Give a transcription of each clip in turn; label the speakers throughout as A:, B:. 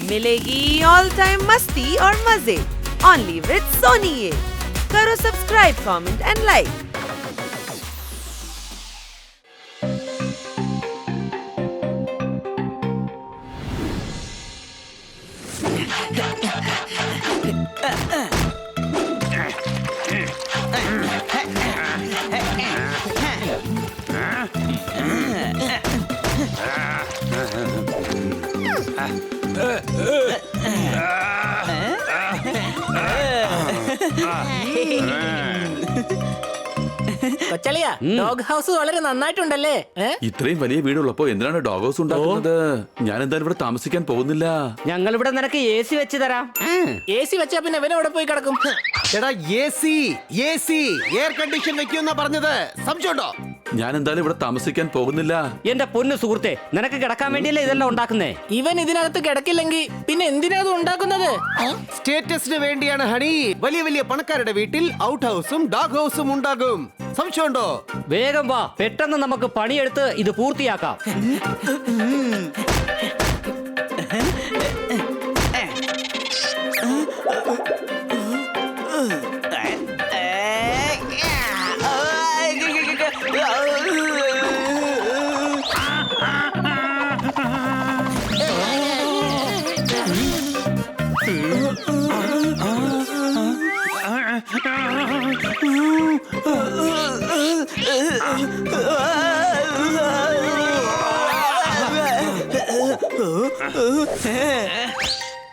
A: मिलेगी all time मस्ती और मजे ओनली विद सोनी ये। करो सब्सक्राइब, कमेंट एंड लाइक।
B: കൊച്ചളിയാ, ഡോഗ് ഹൗസ് വളരെ നന്നായിട്ടുണ്ടല്ലേ?
C: ഇത്രയും വലിയ വീടുള്ളപ്പോ എന്തിനാണ് ഡോഗ് ഹൗസ് ഉണ്ടാക്കുന്നത്? ഞാൻ എന്തായാലും ഇവിടെ താമസിക്കാൻ പോകുന്നില്ല.
D: ഞങ്ങൾ ഇവിടെ നിനക്ക് AC വെച്ച് തരാം.
B: AC വെച്ചാ പിന്നെ ഇവനെ ഇവിടെ പോയി കിടക്കും.
E: എടാ AC എയർ കണ്ടീഷൻ വെക്കുമെന്നാ പറഞ്ഞത്, സംശയമുണ്ടോ?
C: ഞാൻ എന്തായാലും ഇവിടെ താമസിക്കാൻ പോകുന്നില്ല.
D: എന്റെ പൊന്നു സുഹൃത്തെ, നിനക്ക് കിടക്കാൻ വേണ്ടിയല്ലേ ഇതെല്ലാം ഉണ്ടാക്കുന്നേ?
B: ഇവൻ ഇതിനകത്ത് കിടക്കില്ലെങ്കിൽ പിന്നെ എന്തിനാ ഇത് ഉണ്ടാക്കുന്നത്?
E: സ്റ്റേറ്റസിന് വേണ്ടിയാണ് ഹണി. വലിയ വലിയ പണക്കാരുടെ വീട്ടിൽ ഔട്ട് ഹൗസും ഡോഗ് ഹൗസും ഉണ്ടാകും. സംശയമുണ്ടോ?
D: വേഗം വാ, പെട്ടെന്ന് നമുക്ക് പണിയെടുത്ത് ഇത് പൂർത്തിയാക്കാം.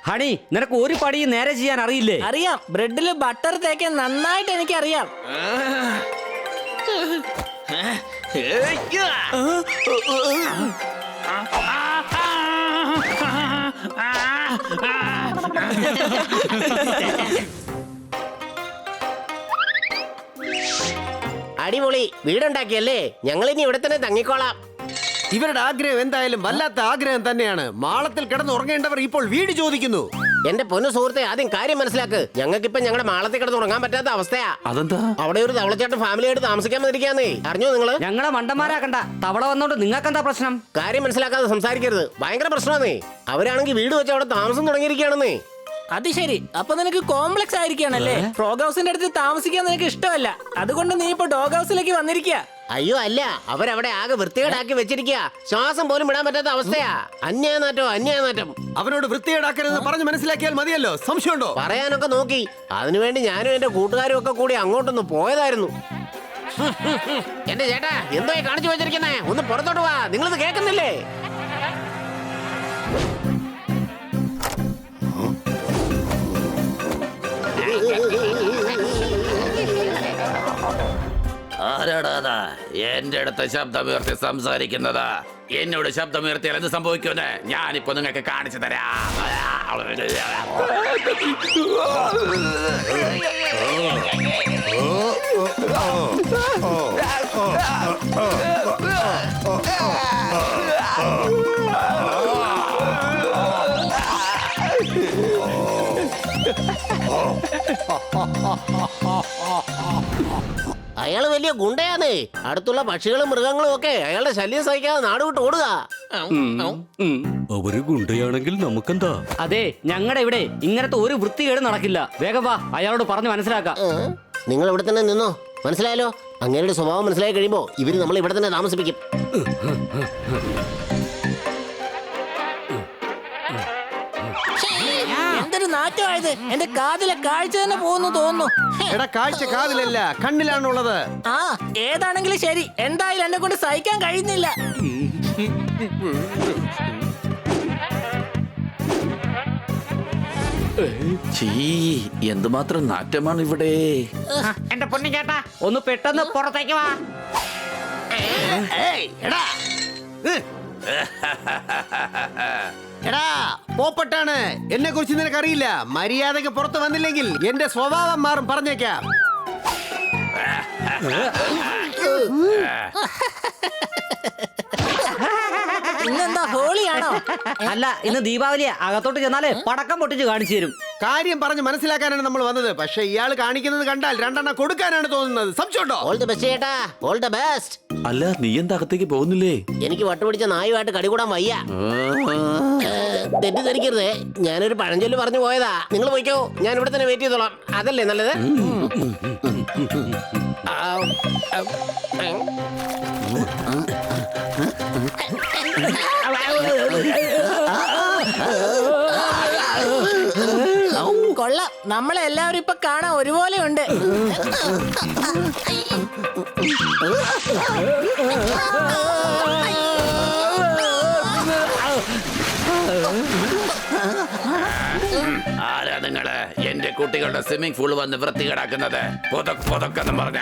D: ഹണി, നിനക്ക് ഒരു പണിയും നേരെ ചെയ്യാൻ അറിയില്ലേ?
B: അറിയാം, ബ്രെഡില് ബട്ടർ തേക്കാൻ നന്നായിട്ട് എനിക്ക് അറിയാം.
F: അടിപൊളി വീടുണ്ടാക്കിയല്ലേ, ഞങ്ങൾ ഇനി ഇവിടെ തന്നെ തങ്ങിക്കോളാം.
E: ഇവരുടെ ആഗ്രഹം എന്തായാലും വല്ലാത്ത ആഗ്രഹം തന്നെയാണ്. മാളത്തിൽ കിടന്നുറങ്ങേണ്ടവർ ഇപ്പോൾ വീട് ചോദിക്കുന്നു.
F: എന്റെ പൊന്നു സുഹൃത്തെ, ആദ്യം കാര്യം മനസ്സിലാക്ക്. ഞങ്ങൾക്കിപ്പോ ഞങ്ങളുടെ മാളത്തിൽ കിടന്ന് ഉറങ്ങാൻ പറ്റാത്ത അവസ്ഥയാ.
C: അതെന്താ?
F: അവിടെ ഒരു തവളച്ചാട്ടം ഫാമിലിയായിട്ട് താമസിക്കാൻ വന്നിരിക്കാന്നേ, അറിഞ്ഞോ നിങ്ങള്?
D: ഞങ്ങളെ മണ്ടന്മാരാക്കണ്ട. തവള വന്നോണ്ട് നിങ്ങൾക്കെന്താ പ്രശ്നം?
F: കാര്യം മനസ്സിലാക്കാതെ സംസാരിക്കരുത്, ഭയങ്കര പ്രശ്നമാന്നേ. അവരാണെങ്കിൽ വീട് വെച്ച് അവിടെ താമസം തുടങ്ങിയിരിക്കുകയാണെന്നേ.
B: അത് ശരി, അപ്പൊ നിനക്ക് കോംപ്ലക്സ് ആയിരിക്കാണല്ലേ? ഫ്രോഗ് ഹൗസിന്റെ അടുത്ത് താമസിക്കാൻ നിനക്ക് ഇഷ്ടമല്ല, അതുകൊണ്ട് നീ ഇപ്പൊ ഡോഗ് ഹൗസിലേക്ക് വന്നിരിക്കുക.
F: അയ്യോ അല്ല, അവരവിടെ ആകെ വൃത്തികേടാക്കി വെച്ചിരിക്കുക. ശ്വാസം പോലും വിടാൻ പറ്റാത്ത അവസ്ഥയാ. അന്യായനാറ്റം.
E: അവനോട് വൃത്തികേടാക്കരുതെന്ന് പറഞ്ഞു മനസ്സിലാക്കിയാൽ മതിയല്ലോ. സംശയമുണ്ടോ?
F: പറയാനൊക്കെ നോക്കി. അതിനുവേണ്ടി ഞാനും എന്റെ കൂട്ടുകാരും ഒക്കെ കൂടി അങ്ങോട്ടൊന്ന് പോയതായിരുന്നു. എന്റെ ചേട്ടാ, എന്തോ കാണിച്ചു വെച്ചിരിക്കുന്നേ? ഒന്ന് പുറത്തോട്ട് വാ, നിങ്ങളിത് കേൾക്കുന്നില്ലേ?
C: ആരാടാ എന്റെ അടുത്ത് ശബ്ദമുയർത്തി സംസാരിക്കുന്നത്? എന്നോട് ശബ്ദമുയർത്തിയാൽ എന്ത് സംഭവിക്കുമെന്ന് ഞാനിപ്പോ നിങ്ങൾക്ക് കാണിച്ചു തരാം.
F: അയാള് വലിയ ഗുണ്ടയാന്നേ. അടുത്തുള്ള പക്ഷികളും മൃഗങ്ങളും ഒക്കെ അയാളുടെ ശല്യം സഹിക്കാതെ നാട് വിട്ട് ഓടുക.
G: അവര് ഗുണ്ടയാണെങ്കിൽ നമുക്കെന്താ?
D: അതെ, ഞങ്ങളുടെ ഇവിടെ ഇങ്ങനത്തെ ഒരു വൃത്തികേട് നടക്കില്ല. വേഗം വാ, അയാളോട് പറഞ്ഞു മനസ്സിലാക്കാം.
F: നിങ്ങൾ ഇവിടെ തന്നെ നിന്നോ, മനസ്സിലായല്ലോ? അങ്ങേരുടെ സ്വഭാവം മനസ്സിലായി കഴിയുമ്പോ ഇവര് നമ്മൾ ഇവിടെ തന്നെ താമസിപ്പിക്കും.
B: എന്തൊരു നാറ്റമായത്! എന്റെ കാതിലെ കാഴ്ച തന്നെ പോകുന്നു തോന്നുന്നു.
E: എടാ, കാഴ്ച കാതിലല്ല കണ്ണിലാണുള്ളത്.
B: ആ, ഏതാണെങ്കിലും ശരി, എന്തായാലും എന്നെ കൊണ്ട് സഹിക്കാൻ കഴിയുന്നില്ല.
C: എന്തുമാത്രം നാറ്റമാണ് ഇവിടെ.
D: എന്റെ പൊന്നു ചേട്ടാ, ഒന്ന് പെട്ടെന്ന് പുറത്തേക്ക് വാ.
E: എടാ പോപ്പട്ടാണ്, എന്നെ കുറിച്ച് നിനക്കറിയില്ല. മര്യാദക്ക് പുറത്ത് വന്നില്ലെങ്കിൽ എന്റെ സ്വഭാവം മാറും, പറഞ്ഞേക്കാം.
B: ഇന്നെന്താ ഹോളിയാണോ?
D: അല്ല, ഇന്ന് ദീപാവലിയാ. അകത്തോട്ട് ചെന്നാലേ പടക്കം പൊട്ടിച്ച് കാണിച്ചു തരും.
E: കാര്യം പറഞ്ഞ് മനസ്സിലാക്കാനാണ് നമ്മൾ വന്നത്. പക്ഷെ ഇയാൾ കാണിക്കുന്നത് കണ്ടാൽ രണ്ടെണ്ണം കൊടുക്കാനാണ് തോന്നുന്നത്. സംശയമുണ്ടോ?
F: ഓൾ ദി ബെസ്റ്റ് ചേട്ടാ, ഓൾ ദി ബെസ്റ്റ്.
G: അല്ല, നീ എന്താ അകത്തേക്ക് പോകുന്നില്ലേ?
F: എനിക്ക് വട്ടുപിടിച്ച നായുമായിട്ട് കടികൂടാൻ വയ്യ. തെറ്റിദ്ധരിക്കരുതേ, ഞാനൊരു പഴഞ്ചൊല്ല് പറഞ്ഞു പോയതാ. നിങ്ങൾ പോയിക്കോ, ഞാൻ ഇവിടെ തന്നെ വെയിറ്റ് ചെയ്തോളാം. അതല്ലേ നല്ലത്?
B: കൊള്ളാം, നമ്മളെ എല്ലാവരും ഇപ്പൊ കാണാൻ ഒരുപോലെ ഉണ്ട്.
C: ആരാ നിങ്ങള് എന്റെ കുട്ടികളുടെ സ്വിമ്മിംഗ് പൂൾ വന്ന് വൃത്തികേടാക്കുന്നത്? പൊതക്കെന്ന് പറഞ്ഞ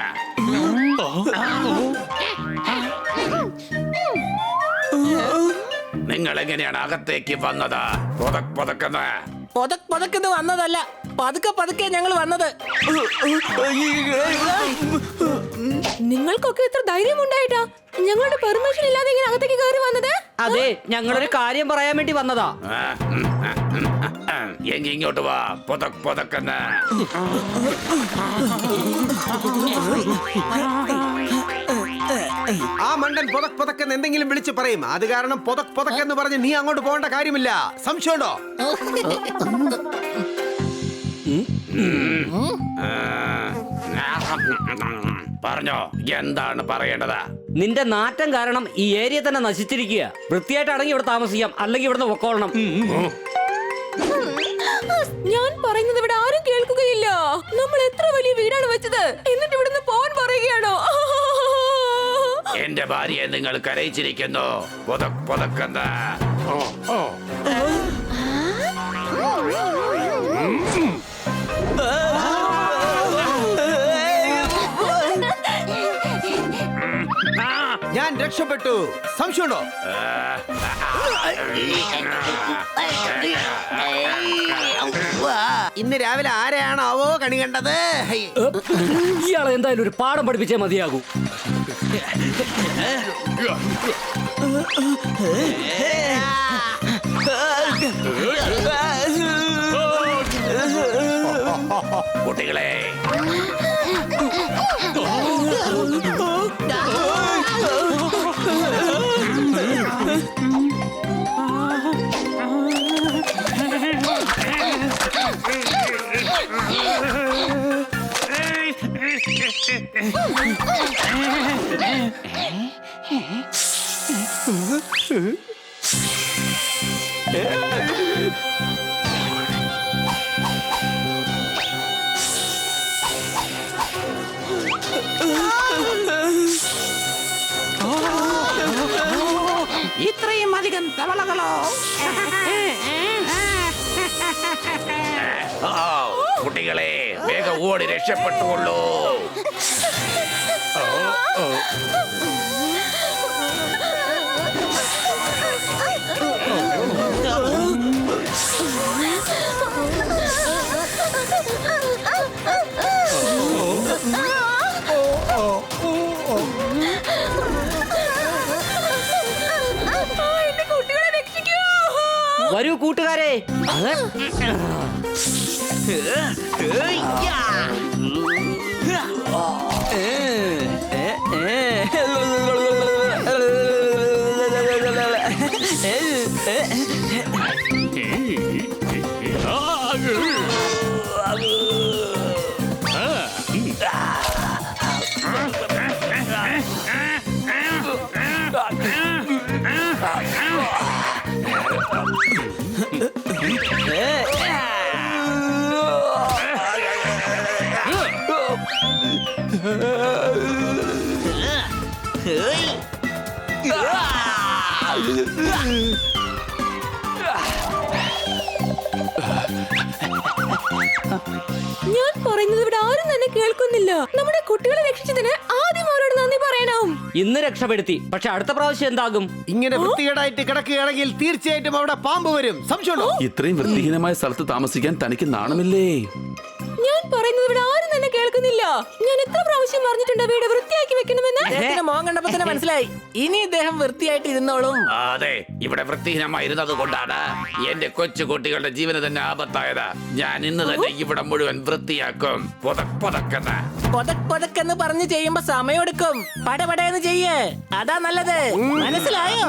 C: നിങ്ങൾ എങ്ങനെയാണ് അകത്തേക്ക് വന്നത്? പൊതക്കെന്ന്
B: പൊതക്കെന്ന് വന്നതല്ല, പതുക്കെ ഞങ്ങൾ വന്നത്.
H: നിങ്ങൾക്കൊക്കെ എത്ര ധൈര്യം ഉണ്ടായിട്ടാ ഞങ്ങളുടെ പെർമിഷൻ ഇല്ലാതെ ഇങ്ങനെ അകത്തേക്ക് കയറി വന്നത്?
D: അതെ, ഞങ്ങളൊരു കാര്യം പറയാൻ വേണ്ടി വന്നതാ.
C: എങ്കി ഇങ്ങോട്ട് വാ. പൊതക്കെന്ന്
E: ആ മണ്ടൻ പൊതക്കെന്ന് എന്തെങ്കിലും വിളിച്ച് പറയും. അത് കാരണം പൊതക്കെന്ന് പറഞ്ഞ് നീ അങ്ങോട്ട് പോകേണ്ട കാര്യമില്ല. സംശയമുണ്ടോ?
C: പറഞ്ഞോ, എന്താണ് പറയേണ്ടത്?
D: നിന്റെ നാറ്റം കാരണം ഈ ഏരിയ തന്നെ നശിച്ചിരിക്കുക. വൃത്തിയായിട്ടാണെങ്കിൽ ഇവിടെ താമസിക്കാം, അല്ലെങ്കിൽ ഇവിടുന്ന് പൊക്കോളണം.
H: ഞാൻ പറയുന്നത് ഇവിടെ ആരും കേൾക്കുകയില്ല. നമ്മൾ എത്ര വലിയ വീടാണ് വെച്ചത്, എന്നിട്ട് ഇവിടുന്ന് പോകാൻ പറയുകയാണോ?
C: എന്റെ ഭാര്യയെ നിങ്ങൾ കരയിച്ചിരിക്കുന്നു. പൊതക്കെന്ന്
E: ഞാൻ രക്ഷപ്പെട്ടു. സംശയമുണ്ടോ? ഇന്ന് രാവിലെ ആരെയാണാവോ കണി കണ്ടത്?
D: ഇയാളെ എന്തായാലും ഒരു പാഠം പഠിപ്പിച്ചേ മതിയാകൂ.
C: കുട്ടികളെ,
B: ഇത്രയും അധികം തവളകളോ?
C: കുട്ടികളെ, വേഗം ഓടി രക്ഷപ്പെട്ടുകൊള്ളൂ.
D: വരൂ കൂട്ടുകാരെ.
H: ഞാൻ പറയുന്നത് ഇവിടെ ആരും തന്നെ കേൾക്കുന്നില്ല. നമ്മുടെ കുട്ടികളെ രക്ഷിച്ചതിന് ആദ്യം അവരോട് നന്ദി പറയണം.
D: ഇന്ന് രക്ഷപ്പെടുത്തി, പക്ഷെ അടുത്ത പ്രാവശ്യം എന്താകും?
E: ഇങ്ങനെ വൃത്തികേടായിട്ട് കിടക്കുകയാണെങ്കിൽ തീർച്ചയായിട്ടും അവിടെ പാമ്പ് വരും. സംശയമുണ്ടോ?
G: ഇത്രയും വൃത്തിഹീനമായ സ്ഥലത്ത് താമസിക്കാൻ തനിക്ക് നാണമില്ലേ?
H: ഞാൻ പറയുന്നത് ഇവിടെ ആരും തന്നെ കേൾക്കുന്നില്ല. ഞാൻ എത്ര പ്രാവശ്യം പറഞ്ഞിട്ടുണ്ട് വീട് വൃത്തിയാക്കി വെക്കണമെന്ന്.
B: ഇദ്ദേഹത്തിന്റെ മോൻ കണ്ടപ്പോ തന്നെ മനസ്സിലായി. ഇനി ഇദ്ദേഹം വൃത്തിയായിട്ട് ഇരുന്നോളും.
C: അതെ, ഇവിടെ വൃത്തിഹീനമായിരുന്നത് കൊണ്ടാണ് എന്റെ കൊച്ചു കുട്ടികളുടെ ജീവന് തന്നെ ആപത്തായത്. ഞാൻ ഇന്ന് തന്നെ ഇവിടെ മുഴുവൻ വൃത്തിയാക്കും.
B: പൊതക്കെന്ന് പറഞ്ഞ് ചെയ്യുമ്പോ സമയമെടുക്കും. പടപടയെന്ന് ചെയ്യേ, അതാ നല്ലത്. മനസ്സിലായോ?